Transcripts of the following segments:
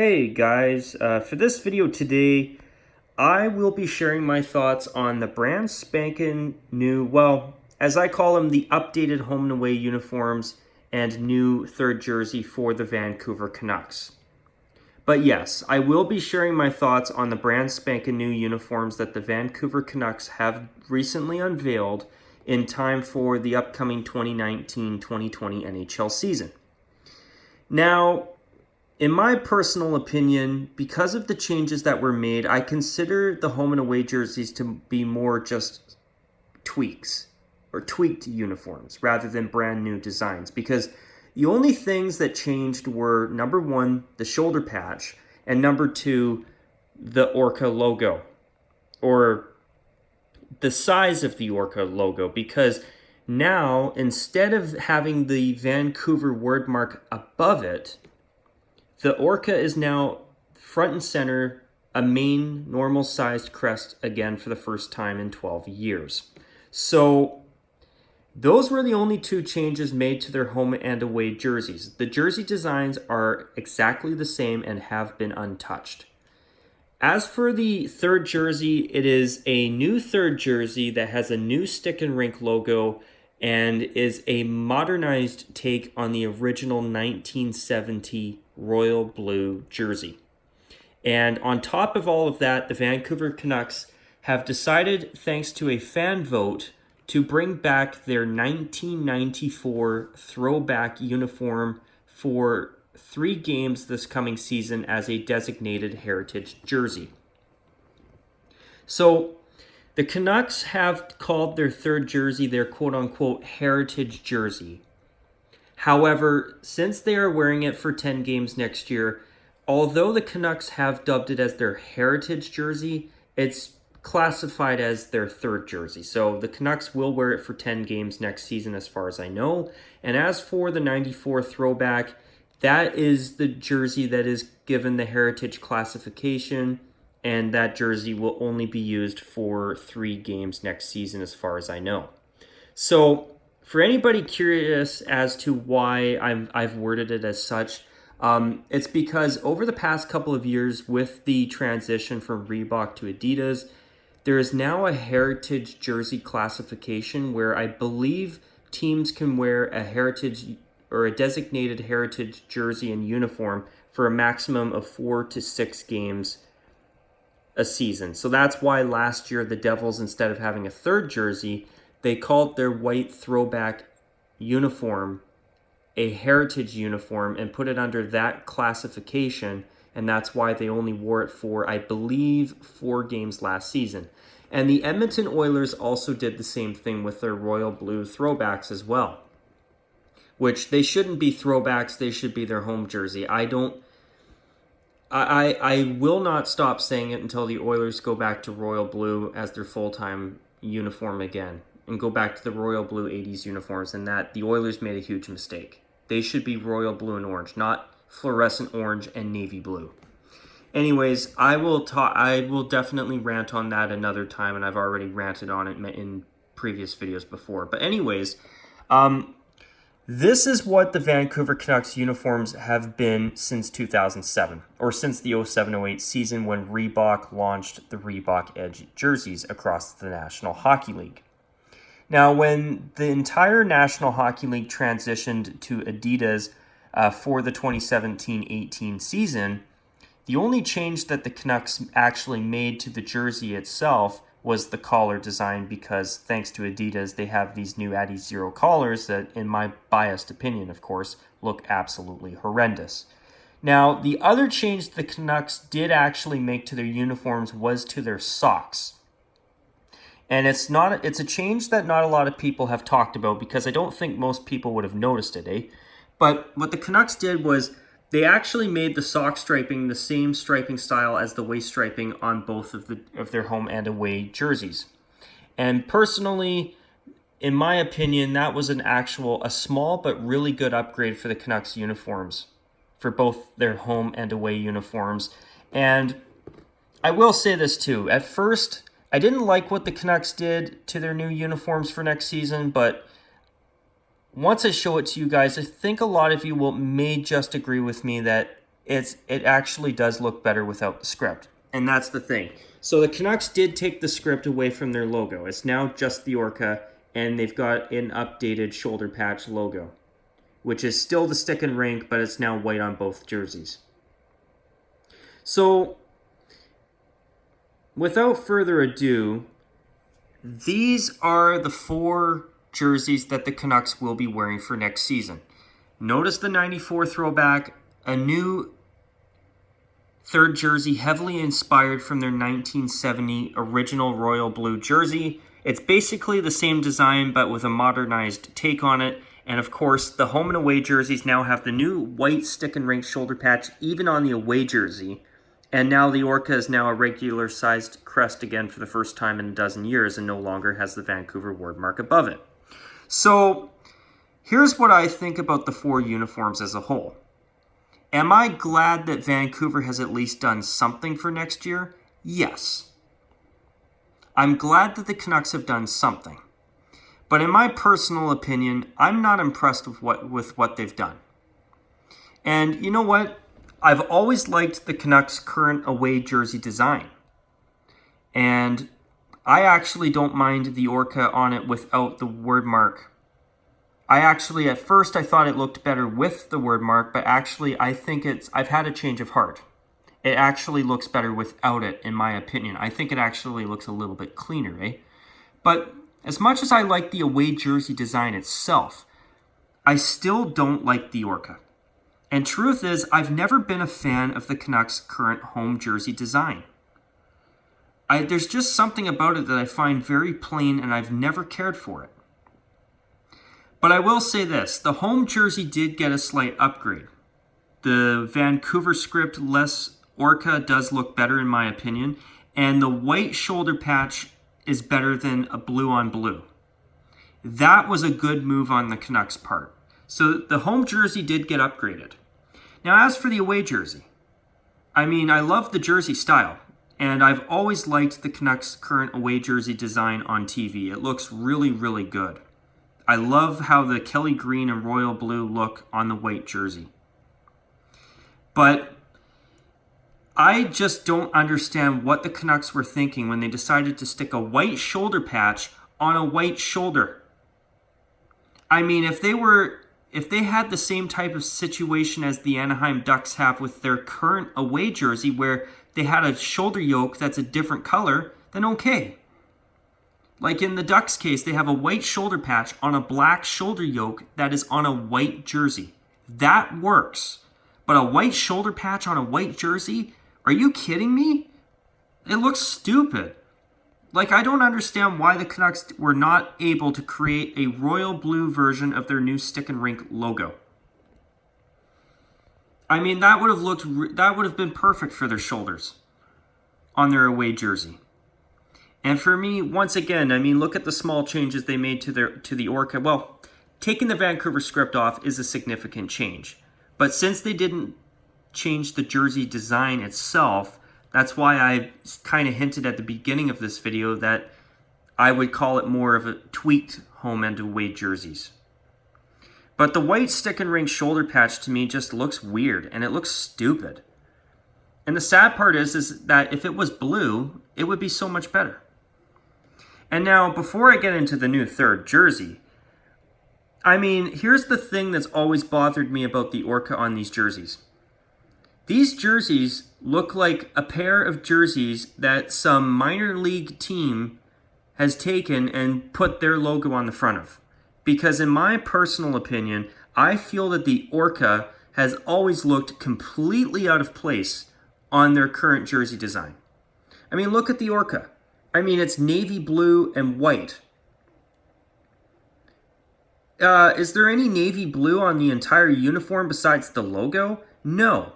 Hey guys, for this video today, I will be sharing my thoughts on the brand spanking new, well, as I call them, the updated home and away uniforms and new third jersey for the Vancouver Canucks. But yes, I will be sharing my thoughts on the brand spanking new uniforms that the Vancouver Canucks have recently unveiled in time for the upcoming 2019-2020 NHL season. Now, in my personal opinion, because of the changes that were made, I consider the home and away jerseys to be more just tweaks or tweaked uniforms rather than brand new designs, because the only things that changed were, number one, the shoulder patch, and number two, the Orca logo, or the size of the Orca logo, because now, instead of having the Vancouver word mark above it, the Orca is now front and center, a main normal-sized crest again for the first time in 12 years. So those were the only two changes made to their home and away jerseys. The jersey designs are exactly the same and have been untouched. As for the third jersey, it is a new third jersey that has a new stick and rink logo and is a modernized take on the original 1970 royal blue jersey. And on top of all of that, the Vancouver Canucks have decided, thanks to a fan vote, to bring back their 1994 throwback uniform for 3 games this coming season as a designated heritage jersey. So the Canucks have called their third jersey their quote-unquote heritage jersey. However, since they are wearing it for 10 games next year, although the Canucks have dubbed it as their heritage jersey, it's classified as their third jersey. So the Canucks will wear it for 10 games next season as far as I know. And as for the 94 throwback, that is the jersey that is given the heritage classification, and that jersey will only be used for 3 games next season as far as I know. So for anybody curious as to why I've worded it as such, it's because over the past couple of years with the transition from Reebok to Adidas, there is now a heritage jersey classification where I believe teams can wear a heritage or a designated heritage jersey and uniform for a maximum of 4 to 6 games a season. So that's why last year the Devils, instead of having a third jersey, they called their white throwback uniform a heritage uniform and put it under that classification, and that's why they only wore it for, I believe, 4 games last season. And the Edmonton Oilers also did the same thing with their royal blue throwbacks as well, which they shouldn't be throwbacks, they should be their home jersey. I will not stop saying it until the Oilers go back to royal blue as their full-time uniform again, and go back to the royal blue 80s uniforms, and that the Oilers made a huge mistake. They should be royal blue and orange, not fluorescent orange and navy blue. Anyways, I will definitely rant on that another time, and I've already ranted on it in previous videos before. But anyways, this is what the Vancouver Canucks uniforms have been since 2007, or since the 07-08 season when Reebok launched the Reebok Edge jerseys across the National Hockey League. Now, when the entire National Hockey League transitioned to Adidas for the 2017-18 season, the only change that the Canucks actually made to the jersey itself was the collar design, because thanks to Adidas, they have these new Adi Zero collars that, in my biased opinion, of course, look absolutely horrendous. Now, the other change the Canucks did actually make to their uniforms was to their socks. And it's a change that not a lot of people have talked about, because I don't think most people would have noticed it, eh? But what the Canucks did was they actually made the sock striping the same striping style as the waist striping on both of their home and away jerseys. And personally, in my opinion, that was a small but really good upgrade for the Canucks uniforms, for both their home and away uniforms. And I will say this too. At first, I didn't like what the Canucks did to their new uniforms for next season, but once I show it to you guys, I think a lot of you may just agree with me that it actually does look better without the script. And that's the thing. So the Canucks did take the script away from their logo. It's now just the Orca, and they've got an updated shoulder patch logo, which is still the stick and rink, but it's now white on both jerseys. So, without further ado, these are the 4 jerseys that the Canucks will be wearing for next season. Notice the 94 throwback, a new third jersey heavily inspired from their 1970 original royal blue jersey. It's basically the same design but with a modernized take on it. And of course, the home and away jerseys now have the new white stick and rink shoulder patch even on the away jersey. And now the Orca is now a regular sized crest again for the first time in a dozen years and no longer has the Vancouver word mark above it. So here's what I think about the 4 uniforms as a whole. Am I glad that Vancouver has at least done something for next year? Yes. I'm glad that the Canucks have done something. But in my personal opinion, I'm not impressed with what they've done. And you know what? I've always liked the Canucks' current away jersey design. And I actually don't mind the Orca on it without the word mark. At first I thought it looked better with the word mark, but actually I've had a change of heart. It actually looks better without it, in my opinion. I think it actually looks a little bit cleaner, eh? But as much as I like the away jersey design itself, I still don't like the Orca. And truth is, I've never been a fan of the Canucks' current home jersey design. There's just something about it that I find very plain and I've never cared for it. But I will say this, the home jersey did get a slight upgrade. The Vancouver script less Orca does look better in my opinion, and the white shoulder patch is better than a blue on blue. That was a good move on the Canucks' part. So the home jersey did get upgraded. Now as for the away jersey, I love the jersey style, and I've always liked the Canucks' current away jersey design on TV. It looks really, really good. I love how the Kelly green and royal blue look on the white jersey. But I just don't understand what the Canucks were thinking when they decided to stick a white shoulder patch on a white shoulder. If they had the same type of situation as the Anaheim Ducks have with their current away jersey where they had a shoulder yoke that's a different color, then okay. Like in the Ducks case, they have a white shoulder patch on a black shoulder yoke that is on a white jersey. That works. But a white shoulder patch on a white jersey? Are you kidding me? It looks stupid. Like, I don't understand why the Canucks were not able to create a royal blue version of their new stick and rink logo. That would have been perfect for their shoulders on their away jersey. And for me, once again, look at the small changes they made to the Orca. Well, taking the Vancouver script off is a significant change. But since they didn't change the jersey design itself, that's why I kind of hinted at the beginning of this video that I would call it more of a tweaked home and away jerseys. But the white stick and rink shoulder patch to me just looks weird and it looks stupid. And the sad part is that if it was blue, it would be so much better. And now, before I get into the new third jersey, here's the thing that's always bothered me about the Orca on these jerseys. These jerseys look like a pair of jerseys that some minor league team has taken and put their logo on the front of. Because in my personal opinion, I feel that the Orca has always looked completely out of place on their current jersey design. Look at the Orca. It's navy blue and white. Is there any navy blue on the entire uniform besides the logo? No.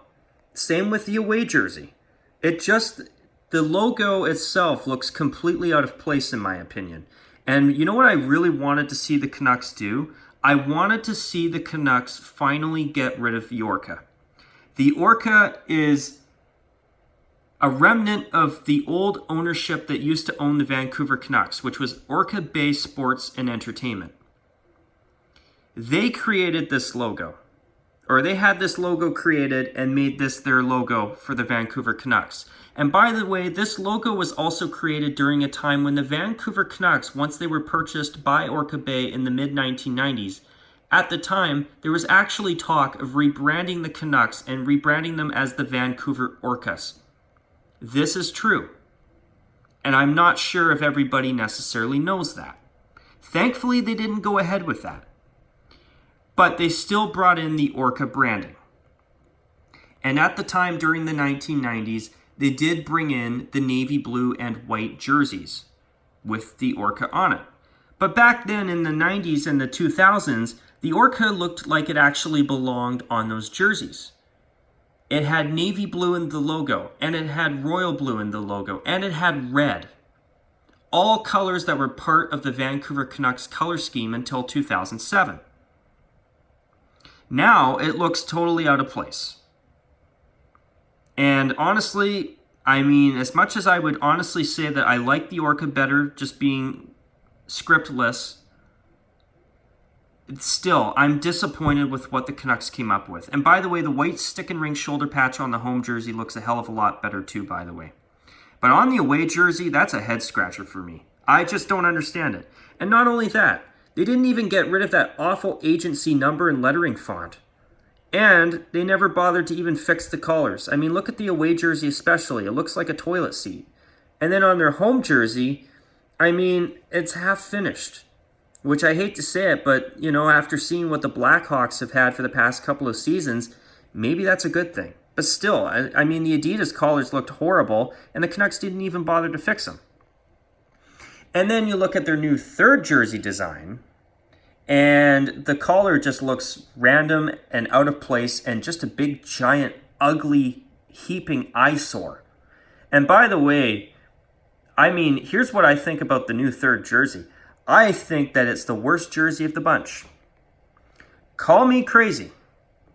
Same with the away jersey. The logo itself looks completely out of place in my opinion. And you know what I really wanted to see the Canucks do? I wanted to see the Canucks finally get rid of the Orca. The Orca is a remnant of the old ownership that used to own the Vancouver Canucks, which was Orca Bay Sports and Entertainment. They created this logo. or they had this logo created and made this their logo for the Vancouver Canucks. And by the way, this logo was also created during a time when the Vancouver Canucks, once they were purchased by Orca Bay in the mid-1990s, at the time, there was actually talk of rebranding the Canucks and rebranding them as the Vancouver Orcas. This is true. And I'm not sure if everybody necessarily knows that. Thankfully, they didn't go ahead with that. But they still brought in the Orca branding. And at the time, during the 1990s, they did bring in the navy blue and white jerseys with the Orca on it. But back then in the 90s and the 2000s, the Orca looked like it actually belonged on those jerseys. It had navy blue in the logo, and it had royal blue in the logo, and it had red. All colors that were part of the Vancouver Canucks color scheme until 2007. Now it looks totally out of place. And honestly, I mean, as much as I would honestly say that I like the Orca better just being scriptless, still, I'm disappointed with what the Canucks came up with. And by the way, the white stick and ring shoulder patch on the home jersey looks a hell of a lot better too, by the way. But on the away jersey, that's a head scratcher for me. I just don't understand it. And not only that, they didn't even get rid of that awful agency number and lettering font. And they never bothered to even fix the collars. I mean, look at the away jersey especially. It looks like a toilet seat. And then on their home jersey, I mean, it's half finished. Which I hate to say it, but, you know, after seeing what the Blackhawks have had for the past couple of seasons, maybe that's a good thing. But still, I mean, the Adidas collars looked horrible, and the Canucks didn't even bother to fix them. And then you look at their new third jersey design, and the collar just looks random and out of place and just a big, giant, ugly, heaping eyesore. And by the way, I mean, here's what I think about the new third jersey. I think that it's the worst jersey of the bunch. Call me crazy,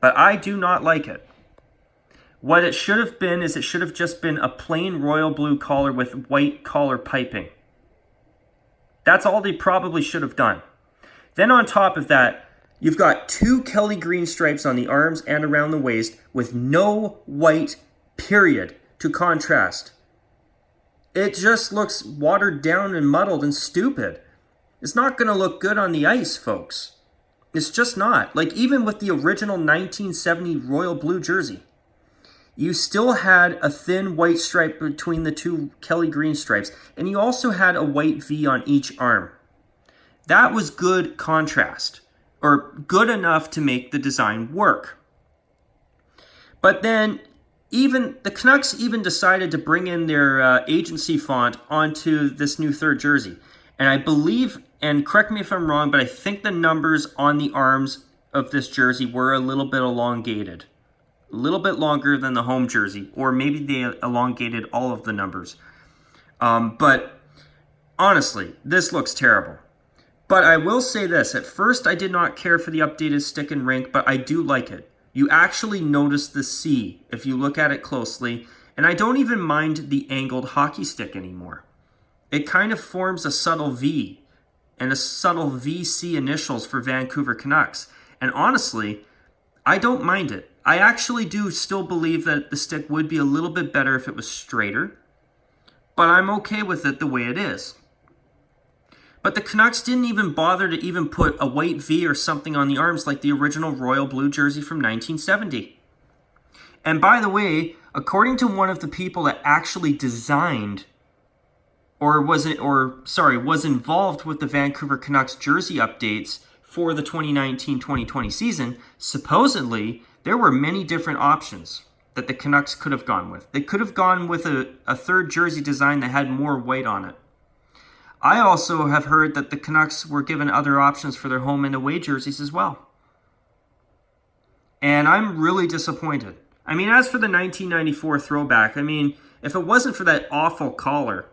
but I do not like it. What it should have been is it should have just been a plain royal blue collar with white collar piping. That's all they probably should have done. Then on top of that, you've got two Kelly green stripes on the arms and around the waist with no white, period, to contrast. It just looks watered down and muddled and stupid. It's not going to look good on the ice, folks. It's just not. Like, even with the original 1970 royal blue jersey, you still had a thin white stripe between the two Kelly green stripes, and you also had a white V on each arm. That was good contrast, or good enough to make the design work. But then, even the Canucks even decided to bring in their agency font onto this new third jersey. And I believe, and correct me if I'm wrong, but I think the numbers on the arms of this jersey were a little bit elongated. A little bit longer than the home jersey, or maybe they elongated all of the numbers. But honestly, this looks terrible. But I will say this, at first I did not care for the updated stick and rink, but I do like it. You actually notice the C if you look at it closely, and I don't even mind the angled hockey stick anymore. It kind of forms a subtle V and a subtle VC initials for Vancouver Canucks. And honestly, I don't mind it. I actually do still believe that the stick would be a little bit better if it was straighter, but I'm okay with it the way it is. But the Canucks didn't even bother to even put a white V or something on the arms like the original royal blue jersey from 1970. And by the way, according to one of the people that actually designed was involved with the Vancouver Canucks jersey updates for the 2019-2020 season, supposedly there were many different options that the Canucks could have gone with. They could have gone with a third jersey design that had more white on it. I also have heard that the Canucks were given other options for their home and away jerseys as well. And I'm really disappointed. I mean, as for the 1994 throwback, I mean, if it wasn't for that awful collar,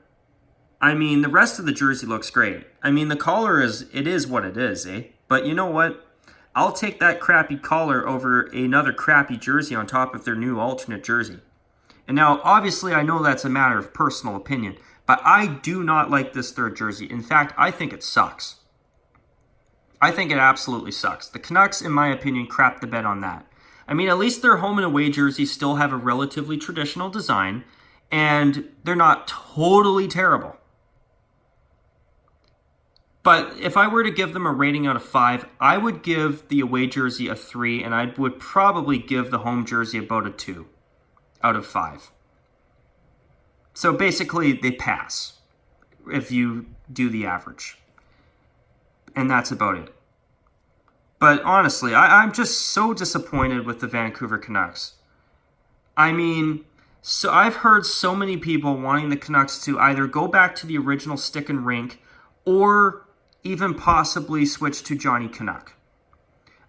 I mean, the rest of the jersey looks great. I mean, the collar is what it is, eh? But you know what? I'll take that crappy collar over another crappy jersey on top of their new alternate jersey. And now, obviously, I know that's a matter of personal opinion, but I do not like this third jersey. In fact, I think it sucks. I think it absolutely sucks. The Canucks, in my opinion, crapped the bed on that. I mean, at least their home and away jerseys still have a relatively traditional design, and they're not totally terrible. But if I were to give them a rating out of 5, I would give the away jersey a 3, and I would probably give the home jersey about a 2 out of 5. So basically, they pass if you do the average. And that's about it. But honestly, I'm just so disappointed with the Vancouver Canucks. I mean, so I've heard so many people wanting the Canucks to either go back to the original stick and rink or even possibly switch to Johnny Canuck.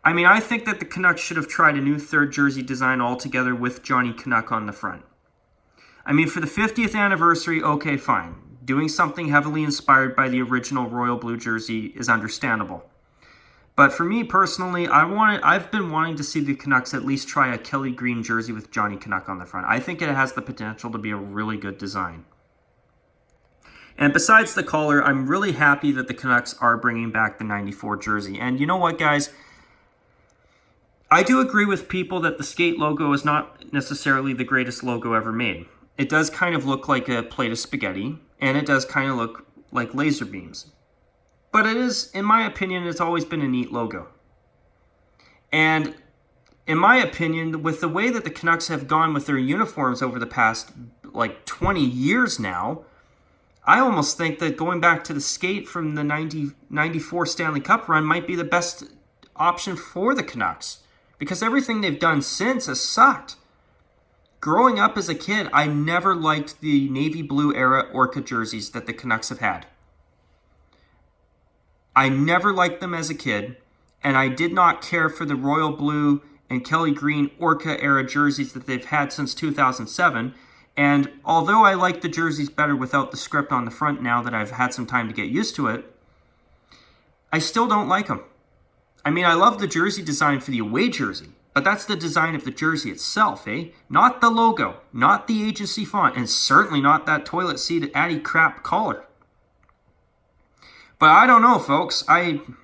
I mean, I think that the Canucks should have tried a new third jersey design altogether with Johnny Canuck on the front. I mean, for the 50th anniversary, okay, fine. Doing something heavily inspired by the original royal blue jersey is understandable. But for me personally, I've been wanting to see the Canucks at least try a Kelly green jersey with Johnny Canuck on the front. I think it has the potential to be a really good design. And besides the collar, I'm really happy that the Canucks are bringing back the 94 jersey. And you know what, guys? I do agree with people that the skate logo is not necessarily the greatest logo ever made. It does kind of look like a plate of spaghetti, and it does kind of look like laser beams. But it is, in my opinion, it's always been a neat logo. And in my opinion, with the way that the Canucks have gone with their uniforms over the past, 20 years now, I almost think that going back to the skate from the 94 Stanley Cup run might be the best option for the Canucks. Because everything they've done since has sucked. Growing up as a kid, I never liked the navy blue era Orca jerseys that the Canucks have had. I never liked them as a kid, and I did not care for the royal blue and Kelly green Orca era jerseys that they've had since 2007. And although I like the jerseys better without the script on the front now that I've had some time to get used to it, I still don't like them. I mean, I love the jersey design for the away jersey, but that's the design of the jersey itself, eh? Not the logo, not the agency font, and certainly not that toilet seat Addy crap collar. But I don't know, folks. I'm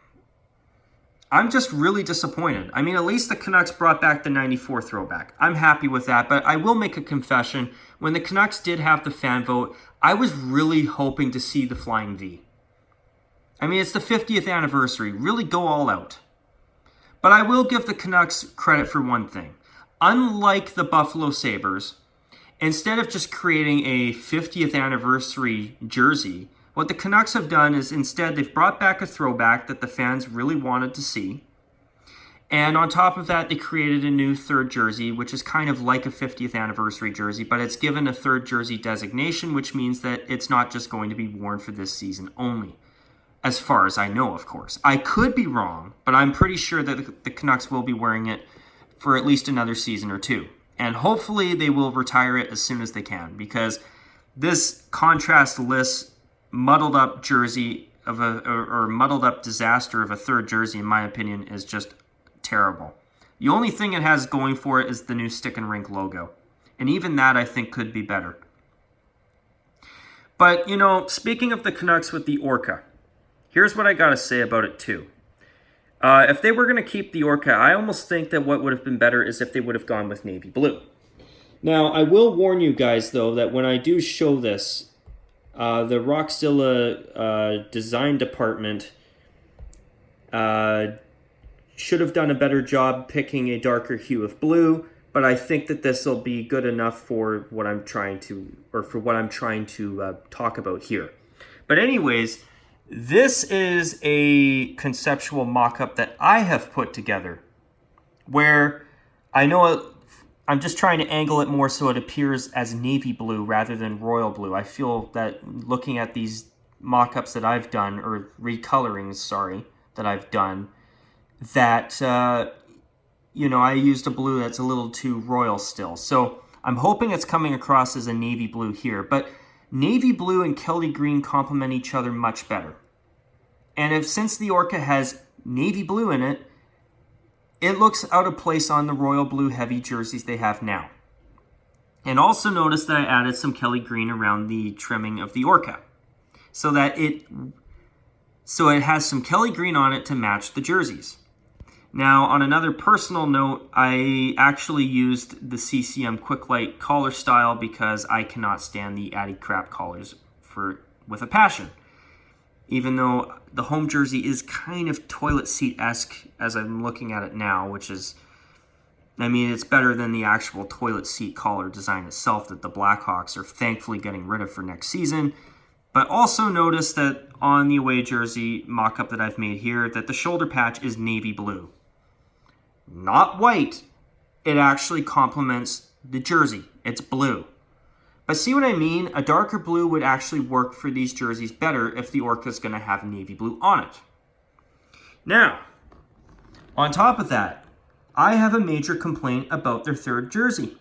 just really disappointed. I mean, at least the Canucks brought back the 94 throwback. I'm happy with that, but I will make a confession. When the Canucks did have the fan vote, I was really hoping to see the Flying V. I mean, it's the 50th anniversary. Really go all out. But I will give the Canucks credit for one thing. Unlike the Buffalo Sabres, instead of just creating a 50th anniversary jersey, what the Canucks have done is instead they've brought back a throwback that the fans really wanted to see. And on top of that, they created a new third jersey, which is kind of like a 50th anniversary jersey, but it's given a third jersey designation, which means that it's not just going to be worn for this season only. As far as I know, of course. I could be wrong, but I'm pretty sure that the Canucks will be wearing it for at least another season or two. And hopefully they will retire it as soon as they can, because this contrast-less, muddled-up jersey or muddled-up disaster of a third jersey, in my opinion, is just terrible. The only thing it has going for it is the new stick and rink logo. And even that, I think, could be better. But, you know, speaking of the Canucks with the Orca, here's what I got to say about it, too. If they were going to keep the Orca, I almost think that what would have been better is if they would have gone with navy blue. Now, I will warn you guys, though, that when I do show this, the Rockzilla design department should have done a better job picking a darker hue of blue, but I think that this will be good enough for what I'm trying to, talk about here. But anyways, this is a conceptual mock-up that I have put together, where I know I'm just trying to angle it more so it appears as navy blue rather than royal blue. I feel that looking at these mock-ups that I've done, or recolorings, that I've done, that, I used a blue that's a little too royal still. So I'm hoping it's coming across as a navy blue here. But navy blue and Kelly green complement each other much better. And since the Orca has navy blue in it, it looks out of place on the royal blue heavy jerseys they have now. And also notice that I added some Kelly green around the trimming of the Orca, so it has some Kelly green on it to match the jerseys. Now, on another personal note, I actually used the CCM Quick Light collar style because I cannot stand the Addy crap collars with a passion. Even though the home jersey is kind of toilet seat-esque as I'm looking at it now, which is, I mean, it's better than the actual toilet seat collar design itself that the Blackhawks are thankfully getting rid of for next season. But also notice that on the away jersey mock-up that I've made here, that the shoulder patch is navy blue. Not white. It actually complements the jersey. It's blue. But see what I mean? A darker blue would actually work for these jerseys better if the Orca is going to have navy blue on it. Now, on top of that, I have a major complaint about their third jersey.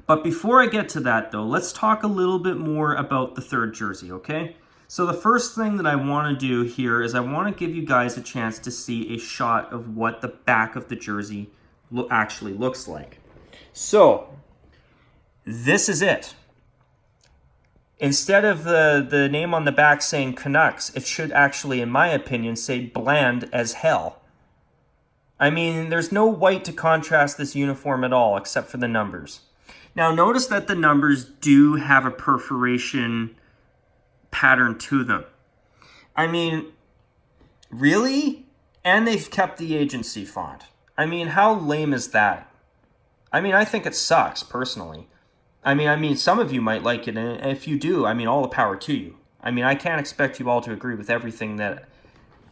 But before I get to that, though, let's talk a little bit more about the third jersey, okay? So the first thing that I want to do here is I want to give you guys a chance to see a shot of what the back of the jersey actually looks like. So, this is it. Instead of the name on the back saying Canucks, it should actually, in my opinion, say bland as hell. I mean, there's no white to contrast this uniform at all, except for the numbers. Now, notice that the numbers do have a perforation pattern to them. I mean, really? And they've kept the agency font. I mean, how lame is that? I mean, I think it sucks, personally. I mean, some of you might like it, and if you do, I mean, all the power to you. I mean, I can't expect you all to agree with everything that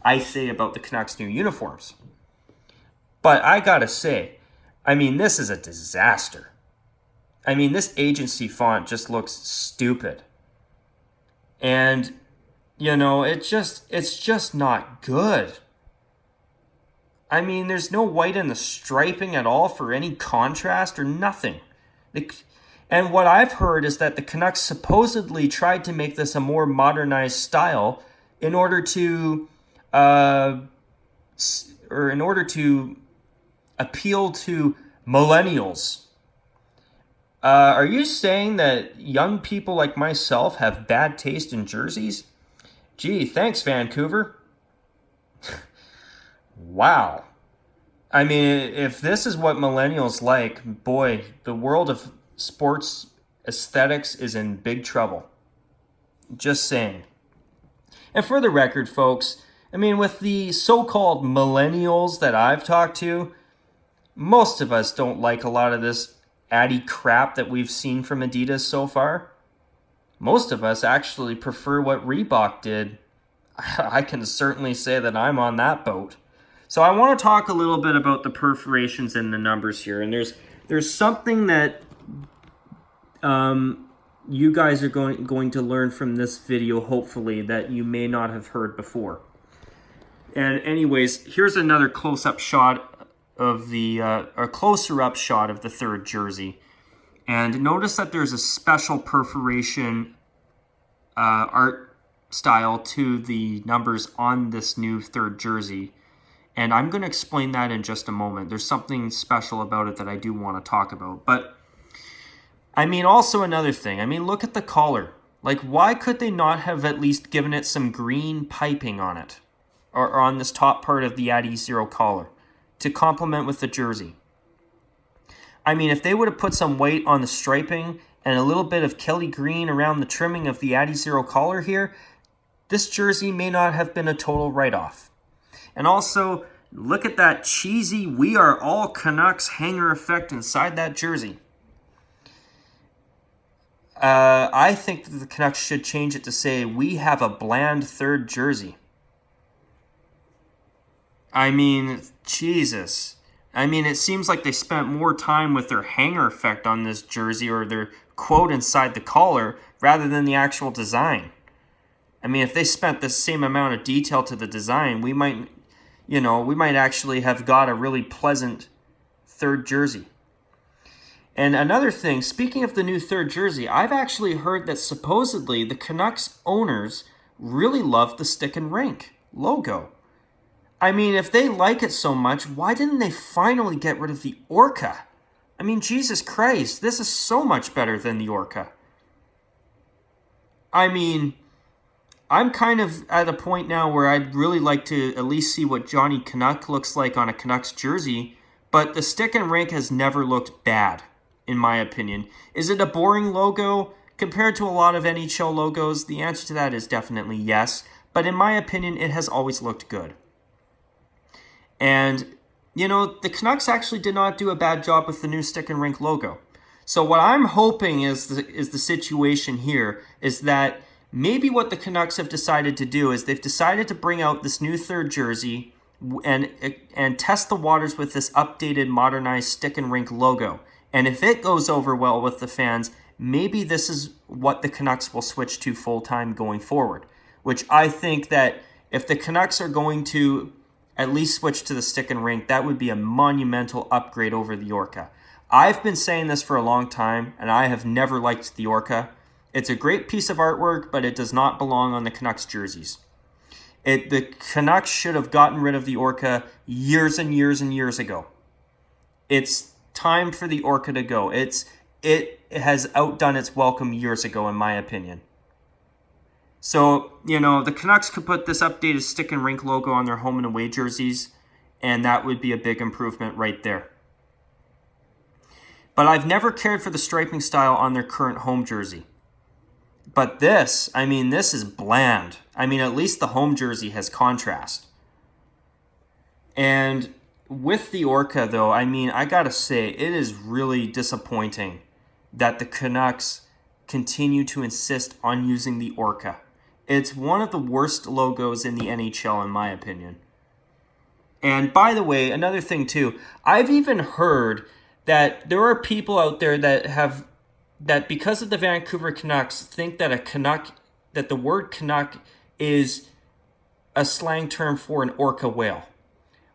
I say about the Canucks' new uniforms. But I gotta say, I mean, this is a disaster. I mean, this agency font just looks stupid. And, you know, it's just not good. I mean, there's no white in the striping at all for any contrast or nothing. And what I've heard is that the Canucks supposedly tried to make this a more modernized style in order to appeal to millennials. Are you saying that young people like myself have bad taste in jerseys? Gee, thanks, Vancouver. Wow. I mean, if this is what millennials like, boy, the world of sports aesthetics is in big trouble. Just saying. And for the record, folks, I mean, with the so-called millennials that I've talked to, most of us don't like a lot of this Addy crap that we've seen from Adidas so far. Most of us actually prefer what Reebok did. I can certainly say that I'm on that boat. So I want to talk a little bit about the perforations and the numbers here. And there's something that you guys are going to learn from this video, hopefully, that you may not have heard before. And anyways, here's another close-up shot of a closer-up shot of the third jersey. And notice that there's a special perforation art style to the numbers on this new third jersey. And I'm going to explain that in just a moment. There's something special about it that I do want to talk about. But, I mean, also another thing. I mean, look at the collar. Like, why could they not have at least given it some green piping on it? Or on this top part of the Addy Zero collar to complement with the jersey? I mean, if they would have put some white on the striping and a little bit of Kelly green around the trimming of the Addy Zero collar here, this jersey may not have been a total write-off. And also, look at that cheesy "We Are All Canucks" hanger effect inside that jersey. I think that the Canucks should change it to say, "We have a bland third jersey." I mean, Jesus. I mean, it seems like they spent more time with their hanger effect on this jersey or their quote inside the collar rather than the actual design. I mean, if they spent the same amount of detail to the design, we might actually have got a really pleasant third jersey. And another thing, speaking of the new third jersey, I've actually heard that supposedly the Canucks owners really love the stick and rink logo. I mean, if they like it so much, why didn't they finally get rid of the Orca? I mean, Jesus Christ, this is so much better than the Orca. I mean, I'm kind of at a point now where I'd really like to at least see what Johnny Canuck looks like on a Canucks jersey, but the stick and rink has never looked bad, in my opinion. Is it a boring logo compared to a lot of NHL logos? The answer to that is definitely yes, but in my opinion, it has always looked good. And, you know, the Canucks actually did not do a bad job with the new stick and rink logo. So what I'm hoping is the situation here is that maybe what the Canucks have decided to do is they've decided to bring out this new third jersey and test the waters with this updated, modernized stick and rink logo. And if it goes over well with the fans, maybe this is what the Canucks will switch to full-time going forward. Which I think that if the Canucks are going to at least switch to the stick and rink, that would be a monumental upgrade over the Orca. I've been saying this for a long time, and I have never liked the Orca. It's a great piece of artwork, but it does not belong on the Canucks jerseys. The Canucks should have gotten rid of the Orca years and years and years ago. It's time for the Orca to go. It has outdone its welcome years ago, in my opinion. So, you know, the Canucks could put this updated stick and rink logo on their home and away jerseys, and that would be a big improvement right there. But I've never cared for the striping style on their current home jersey. But this, I mean, this is bland. I mean, at least the home jersey has contrast. And with the Orca, though, I mean, I gotta say, it is really disappointing that the Canucks continue to insist on using the Orca. It's one of the worst logos in the NHL, in my opinion. And by the way, another thing too, I've even heard that there are people out there that because of the Vancouver Canucks think that that the word Canuck is a slang term for an orca whale.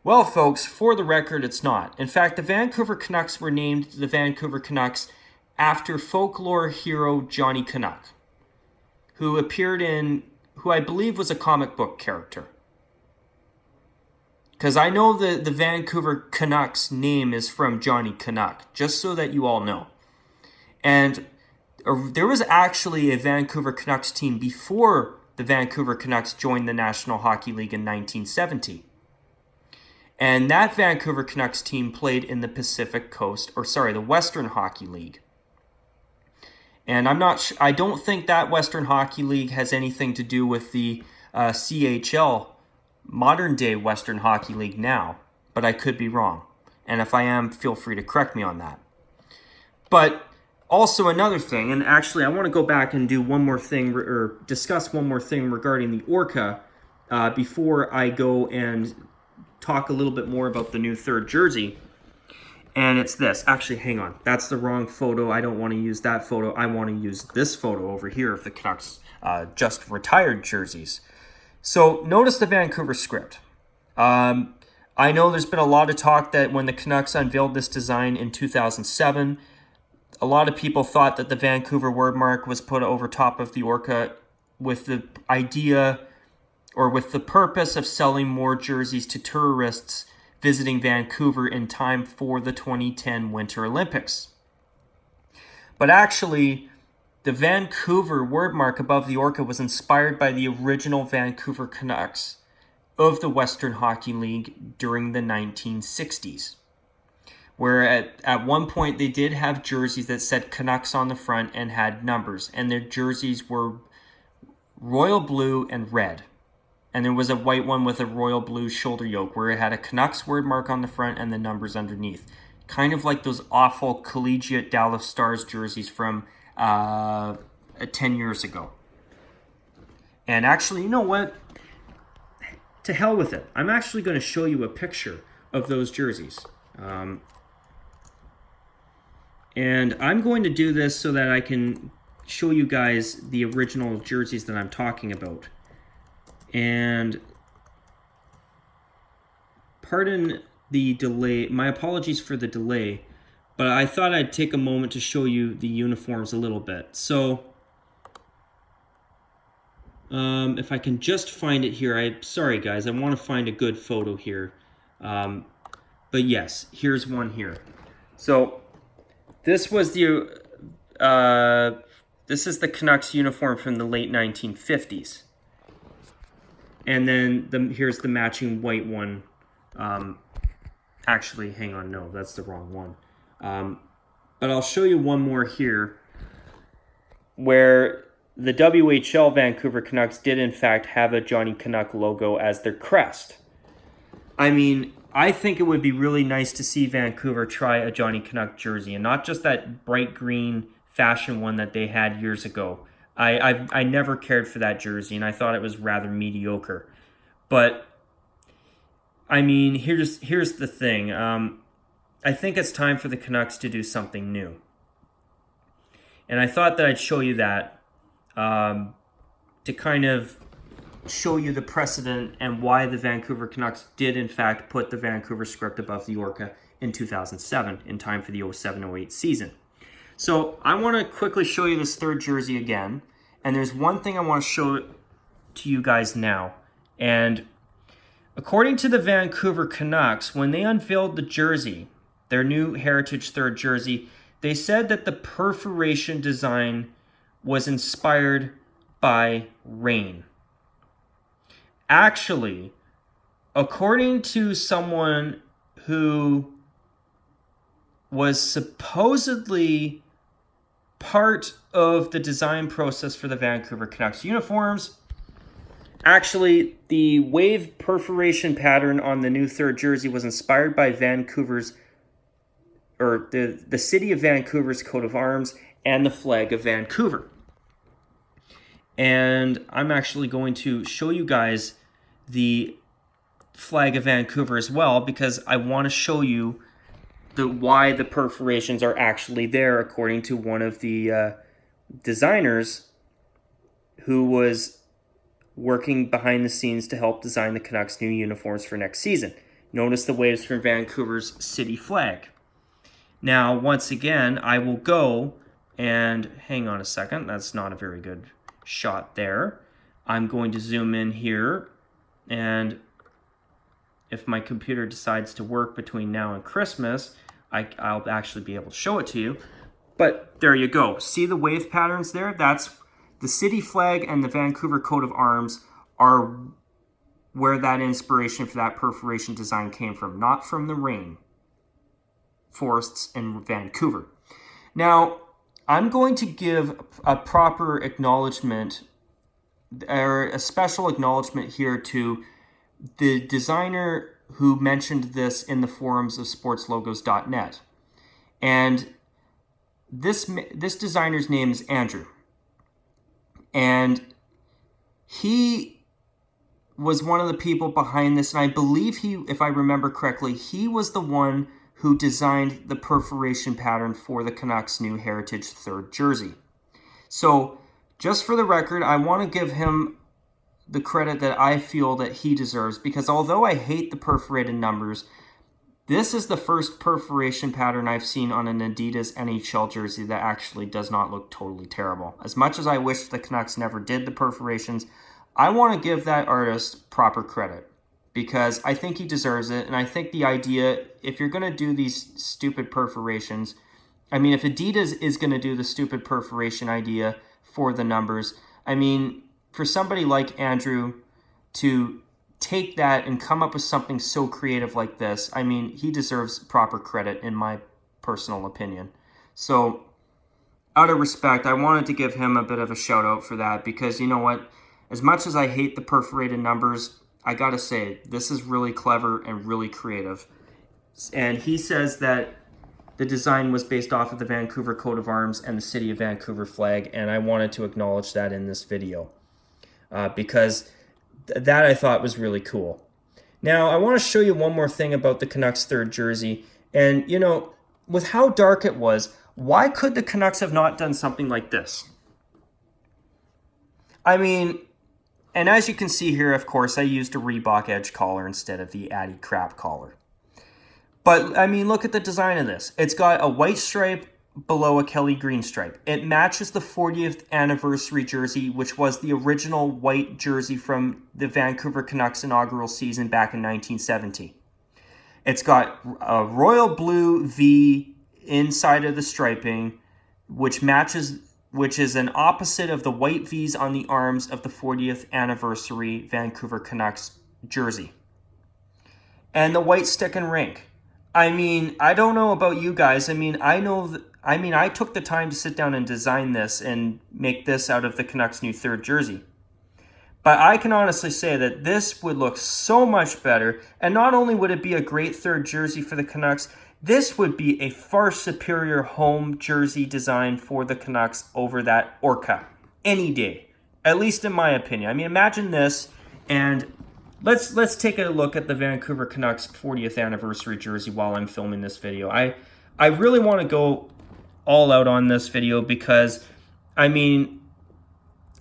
Well, folks, for the record, it's not. In fact, the Vancouver Canucks were named the Vancouver Canucks after folklore hero Johnny Canuck, who I believe was a comic book character. Because I know the Vancouver Canucks name is from Johnny Canuck, just so that you all know. And there was actually a Vancouver Canucks team before the Vancouver Canucks joined the National Hockey League in 1970. And that Vancouver Canucks team played in the the Western Hockey League. And I don't think that Western Hockey League has anything to do with the CHL, modern day Western Hockey League now, but I could be wrong. And if I am, feel free to correct me on that. But also another thing, and actually I want to go back and do one more thing, or discuss one more thing regarding the Orca before I go and talk a little bit more about the new third jersey. And it's this. Actually, hang on. That's the wrong photo. I don't want to use that photo. I want to use this photo over here of the Canucks just retired jerseys. So notice the Vancouver script. I know there's been a lot of talk that when the Canucks unveiled this design in 2007, a lot of people thought that the Vancouver wordmark was put over top of the Orca with the idea or with the purpose of selling more jerseys to tourists visiting Vancouver in time for the 2010 Winter Olympics. But actually, the Vancouver wordmark above the Orca was inspired by the original Vancouver Canucks of the Western Hockey League during the 1960s, where at one point they did have jerseys that said Canucks on the front and had numbers, and their jerseys were royal blue and red. And there was a white one with a royal blue shoulder yoke where it had a Canucks word mark on the front and the numbers underneath. Kind of like those awful collegiate Dallas Stars jerseys from 10 years ago. And actually, you know what? To hell with it. I'm actually going to show you a picture of those jerseys. And I'm going to do this so that I can show you guys the original jerseys that I'm talking about. And pardon the delay, my apologies for the delay, but I thought I'd take a moment to show you the uniforms a little bit. So, if I can just find it here, sorry guys, I want to find a good photo here. But yes, here's one here. So, this is the Canucks uniform from the late 1950s. And then here's the matching white one. Actually, hang on, no, that's the wrong one. But I'll show you one more here where the WHL Vancouver Canucks did in fact have a Johnny Canuck logo as their crest. I mean, I think it would be really nice to see Vancouver try a Johnny Canuck jersey, and not just that bright green fashion one that they had years ago. I never cared for that jersey, and I thought it was rather mediocre. But I mean, here's the thing. I think it's time for the Canucks to do something new, and I thought that I'd show you that to kind of show you the precedent and why the Vancouver Canucks did in fact put the Vancouver script above the Orca in 2007 in time for the 07-08 season. So I want to quickly show you this third jersey again, and there's one thing I want to show to you guys now. And according to the Vancouver Canucks, when they unveiled the jersey, their new Heritage third jersey, they said that the perforation design was inspired by rain. Actually, according to someone who was supposedly part of the design process for the Vancouver Canucks uniforms, actually, the wave perforation pattern on the new third jersey was inspired by Vancouver's, or the city of Vancouver's coat of arms and the flag of Vancouver. And I'm actually going to show you guys the flag of Vancouver as well, because I want to show you why the perforations are actually there, according to one of the designers who was working behind the scenes to help design the Canucks' new uniforms for next season. Notice the waves from Vancouver's city flag. Now, once again, I will go and hang on a second. That's not a very good shot there. I'm going to zoom in here, and if my computer decides to work between now and Christmas, I'll actually be able to show it to you. But there you go. See the wave patterns there? That's the city flag, and the Vancouver coat of arms are where that inspiration for that perforation design came from, not from the rain forests in Vancouver. Now, I'm going to give a proper acknowledgement, or a special acknowledgement here to the designer who mentioned this in the forums of sportslogos.net. And this designer's name is Andrew. And he was one of the people behind this, and I believe if I remember correctly, he was the one who designed the perforation pattern for the Canucks' new Heritage third jersey. So, just for the record, I want to give him the credit that I feel that he deserves, because although I hate the perforated numbers, this is the first perforation pattern I've seen on an Adidas NHL jersey that actually does not look totally terrible. As much as I wish the Canucks never did the perforations, I want to give that artist proper credit, because I think he deserves it. And I think the idea, if you're going to do these stupid perforations, I mean, if Adidas is going to do the stupid perforation idea for the numbers, I mean, for somebody like Andrew to take that and come up with something so creative like this, I mean, he deserves proper credit in my personal opinion. So, out of respect, I wanted to give him a bit of a shout out for that, because you know what? As much as I hate the perforated numbers, I gotta say, this is really clever and really creative. And he says that the design was based off of the Vancouver coat of arms and the city of Vancouver flag, and I wanted to acknowledge that in this video, because that I thought was really cool. Now, I want to show you one more thing about the Canucks third jersey. And, you know, with how dark it was, why could the Canucks have not done something like this? I mean, and as you can see here, of course, I used a Reebok edge collar instead of the Addy crap collar. But, I mean, look at the design of this. It's got a white stripe below a Kelly green stripe. It matches the 40th anniversary jersey, which was the original white jersey from the Vancouver Canucks inaugural season back in 1970. It's got a royal blue V inside of the striping, which matches which is an opposite of the white V's on the arms of the 40th anniversary Vancouver Canucks jersey. And the white stick and rink. I mean, I don't know about you guys. I mean, I took the time to sit down and design this and make this out of the Canucks' new third jersey. But I can honestly say that this would look so much better. And not only would it be a great third jersey for the Canucks, this would be a far superior home jersey design for the Canucks over that Orca any day, at least in my opinion. I mean, imagine this, and let's take a look at the Vancouver Canucks 40th anniversary jersey while I'm filming this video. I really want to go all out on this video because, I mean,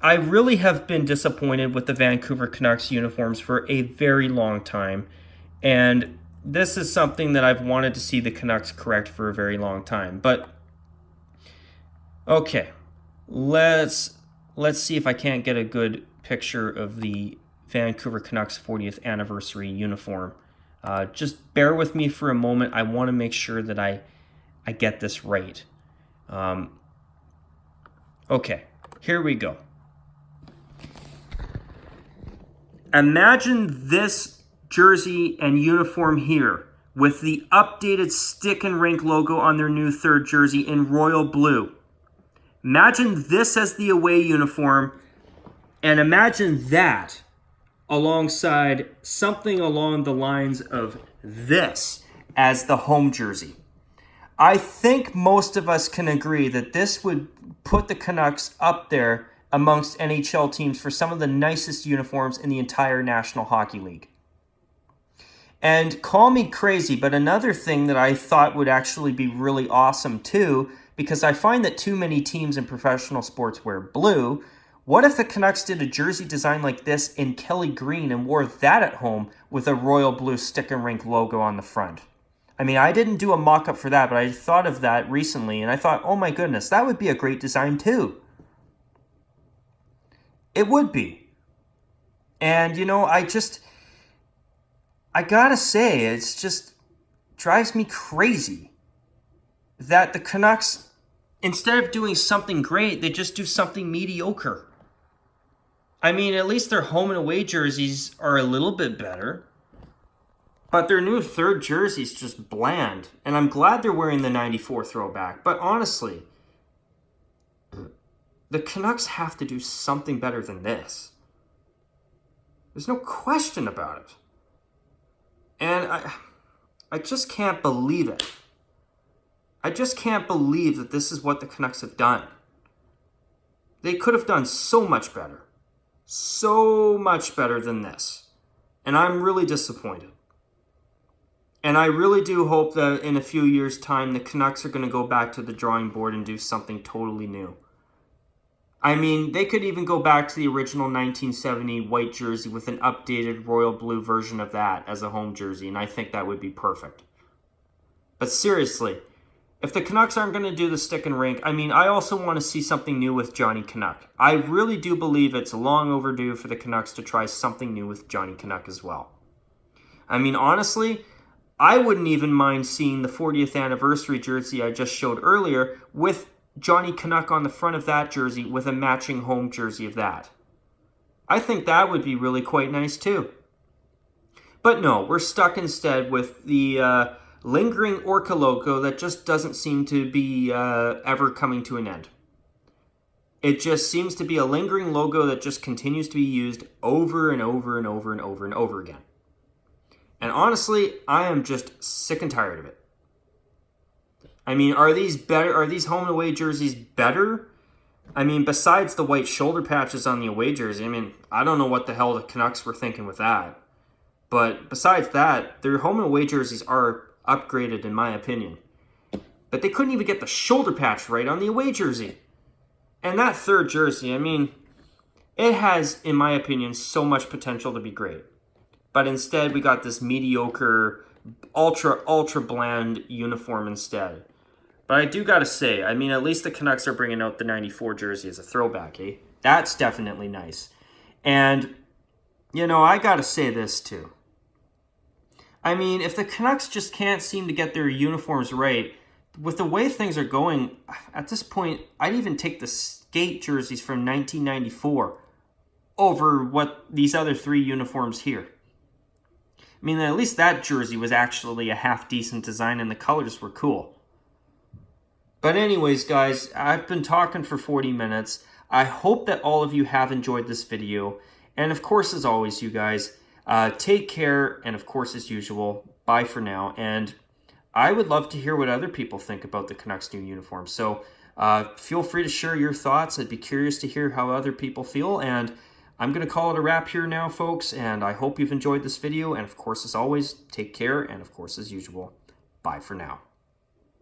I really have been disappointed with the Vancouver Canucks uniforms for a very long time, and this is something that I've wanted to see the Canucks correct for a very long time. But okay, let's see if I can't get a good picture of the Vancouver Canucks 40th anniversary uniform. Just bear with me for a moment. I want to make sure that I get this right. Okay, here we go. Imagine this jersey and uniform here with the updated stick and rink logo on their new third jersey in royal blue. Imagine this as the away uniform, and imagine that alongside something along the lines of this as the home jersey. I think most of us can agree that this would put the Canucks up there amongst NHL teams for some of the nicest uniforms in the entire National Hockey League. And call me crazy, but another thing that I thought would actually be really awesome too, because I find that too many teams in professional sports wear blue. What if the Canucks did a jersey design like this in Kelly green and wore that at home with a royal blue stick and rink logo on the front? I mean, I didn't do a mock-up for that, but I thought of that recently, and I thought, oh my goodness, that would be a great design too. It would be. And, you know, I gotta say, it's just drives me crazy that the Canucks, instead of doing something great, they just do something mediocre. I mean, at least their home and away jerseys are a little bit better. But their new third jersey's just bland. And I'm glad they're wearing the 94 throwback. But honestly, the Canucks have to do something better than this. There's no question about it. And I just can't believe it. I just can't believe that this is what the Canucks have done. They could have done so much better. So much better than this. And I'm really disappointed. And I really do hope that in a few years' time, the Canucks are going to go back to the drawing board and do something totally new. I mean, they could even go back to the original 1970 white jersey with an updated royal blue version of that as a home jersey, and I think that would be perfect. But seriously, if the Canucks aren't going to do the stick and rink, I mean, I also want to see something new with Johnny Canuck. I really do believe it's long overdue for the Canucks to try something new with Johnny Canuck as well. I mean, honestly, I wouldn't even mind seeing the 40th anniversary jersey I just showed earlier with Johnny Canuck on the front of that jersey with a matching home jersey of that. I think that would be really quite nice too. But no, we're stuck instead with the lingering Orca logo that just doesn't seem to be ever coming to an end. It just seems to be a lingering logo that just continues to be used over and over and over and over and over again. And honestly, I am just sick and tired of it. I mean, are these better? Are these home and away jerseys better? I mean, besides the white shoulder patches on the away jersey, I mean, I don't know what the hell the Canucks were thinking with that. But besides that, their home and away jerseys are upgraded in my opinion. But they couldn't even get the shoulder patch right on the away jersey. And that third jersey, I mean, it has, in my opinion, so much potential to be great. But instead, we got this mediocre, ultra bland uniform instead. But I do gotta say, I mean, at least the Canucks are bringing out the 94 jersey as a throwback, eh? That's definitely nice. And, you know, I gotta say this too. I mean, if the Canucks just can't seem to get their uniforms right, with the way things are going, at this point, I'd even take the skate jerseys from 1994 over what these other 3 uniforms here. I mean, at least that jersey was actually a half-decent design and the colors were cool. But anyways, guys, I've been talking for 40 minutes. I hope that all of you have enjoyed this video. And of course, as always, you guys, take care. And of course, as usual, bye for now. And I would love to hear what other people think about the Canucks' new uniform. So feel free to share your thoughts. I'd be curious to hear how other people feel. And I'm going to call it a wrap here now, folks. And I hope you've enjoyed this video. And of course, as always, take care. And of course, as usual, bye for now.